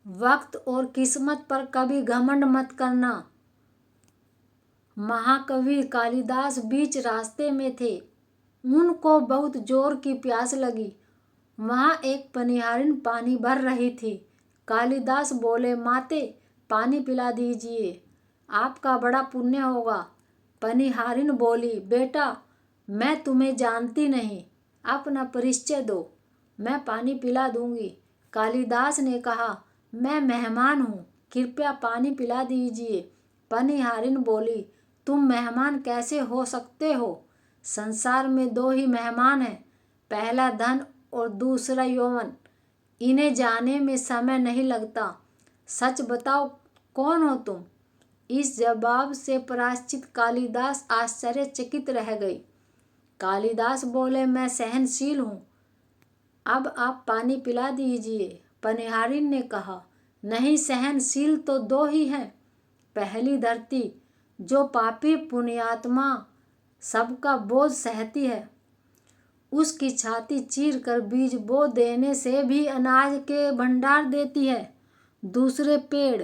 वक्त और किस्मत पर कभी घमंड मत करना। महाकवि कालिदास बीच रास्ते में थे। उनको बहुत जोर की प्यास लगी। वहाँ एक पनिहारिन पानी भर रही थी। कालिदास बोले, माते पानी पिला दीजिए, आपका बड़ा पुण्य होगा। पनिहारिन बोली, बेटा मैं तुम्हें जानती नहीं, अपना परिचय दो, मैं पानी पिला दूंगी। कालिदास ने कहा, मैं मेहमान हूँ, कृपया पानी पिला दीजिए। पनिहारिन बोली, तुम मेहमान कैसे हो सकते हो? संसार में दो ही मेहमान हैं, पहला धन और दूसरा यौवन। इन्हें जाने में समय नहीं लगता। सच बताओ, कौन हो तुम? इस जवाब से पराश्चित कालिदास आश्चर्यचकित रह गई। कालिदास बोले, मैं सहनशील हूँ, अब आप पानी पिला दीजिए। पनिहारिन ने कहा, नहीं, सहनशील तो दो ही हैं। पहली धरती, जो पापी पुण्यात्मा सबका बोझ सहती है, उसकी छाती चीर कर बीज बो देने से भी अनाज के भंडार देती है। दूसरे पेड़,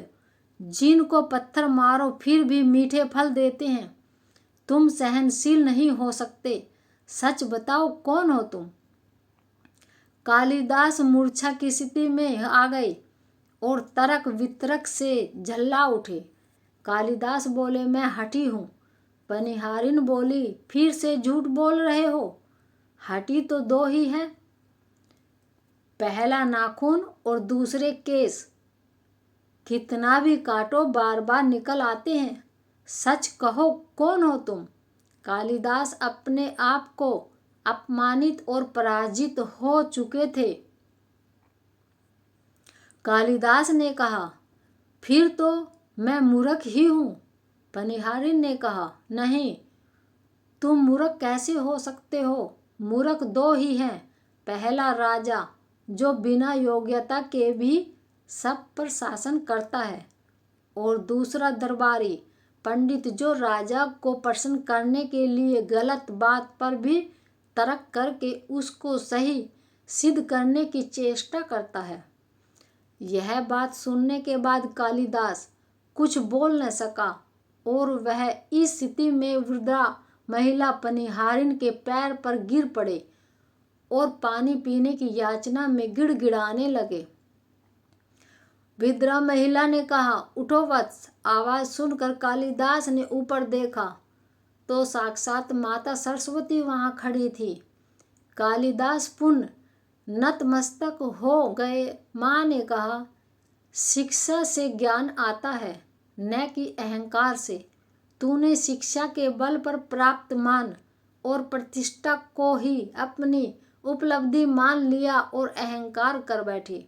जिनको पत्थर मारो फिर भी मीठे फल देते हैं। तुम सहनशील नहीं हो सकते। सच बताओ, कौन हो तुम? कालिदास मूर्छा की स्थिति में आ गए और तर्क वितर्क से झल्ला उठे। कालिदास बोले, मैं हठी हूँ। पनिहारिन बोली, फिर से झूठ बोल रहे हो। हठी तो दो ही है, पहला नाखून और दूसरे केस। कितना भी काटो बार बार निकल आते हैं। सच कहो, कौन हो तुम? कालिदास अपने आप को अपमानित और पराजित हो चुके थे। कालिदास ने कहा, फिर तो मैं मूर्ख ही हूँ। पनिहारिन ने कहा, नहीं, तुम मूर्ख कैसे हो सकते हो? मूर्ख दो ही हैं, पहला राजा, जो बिना योग्यता के भी सब पर शासन करता है, और दूसरा दरबारी, पंडित, जो राजा को प्रसन्न करने के लिए गलत बात पर भी तर्क करके उसको सही सिद्ध करने की चेष्टा करता है। यह बात सुनने के बाद कालिदास कुछ बोल न सका और वह इस स्थिति में वृद्धा महिला पनिहारिन के पैर पर गिर पड़े और पानी पीने की याचना में गिड़गिड़ाने लगे। वृद्धा महिला ने कहा, उठो वत्स। आवाज सुनकर कालिदास ने ऊपर देखा तो साक्षात माता सरस्वती वहां खड़ी थी। कालिदास पुनः नतमस्तक हो गए। माँ ने कहा, शिक्षा से ज्ञान आता है, न कि अहंकार से। तूने शिक्षा के बल पर प्राप्त मान और प्रतिष्ठा को ही अपनी उपलब्धि मान लिया और अहंकार कर बैठे।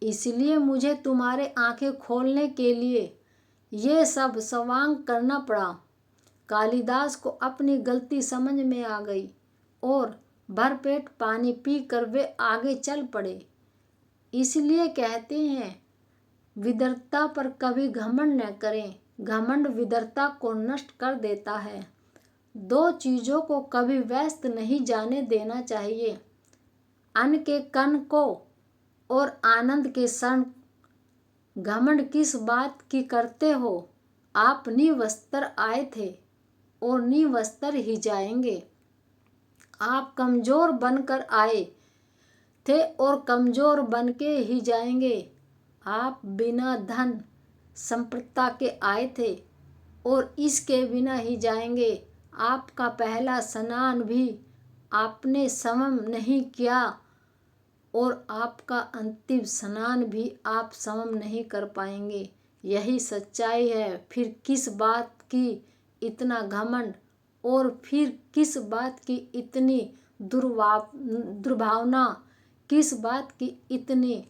इसलिए मुझे तुम्हारे आंखें खोलने के लिए ये सब स्वांग करना पड़ा। कालिदास को अपनी गलती समझ में आ गई और भरपेट पानी पीकर वे आगे चल पड़े। इसलिए कहते हैं, विद्वता पर कभी घमंड न करें, घमंड विद्वता को नष्ट कर देता है। दो चीजों को कभी व्यस्त नहीं जाने देना चाहिए, अन्न के कण को और आनंद के क्षण। घमंड किस बात की करते हो? आप निवस्त्र आए थे और निवस्त्र ही जाएंगे। आप कमजोर बनकर आए थे और कमजोर बन के ही जाएंगे। आप बिना धन संपदा के आए थे और इसके बिना ही जाएंगे। आपका पहला स्नान भी आपने समम नहीं किया और आपका अंतिम स्नान भी आप समम नहीं कर पाएंगे। यही सच्चाई है। फिर किस बात की इतना घमंड और फिर किस बात की इतनी दुर्भावना, किस बात की इतनी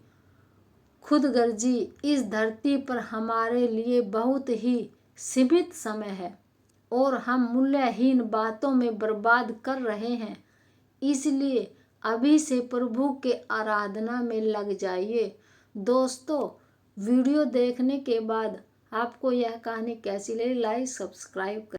खुदगर्जी? इस धरती पर हमारे लिए बहुत ही सीमित समय है और हम मूल्यहीन बातों में बर्बाद कर रहे हैं। इसलिए अभी से प्रभु के आराधना में लग जाइए। दोस्तों, वीडियो देखने के बाद आपको यह कहानी कैसी लगी? लाइक सब्सक्राइब करें।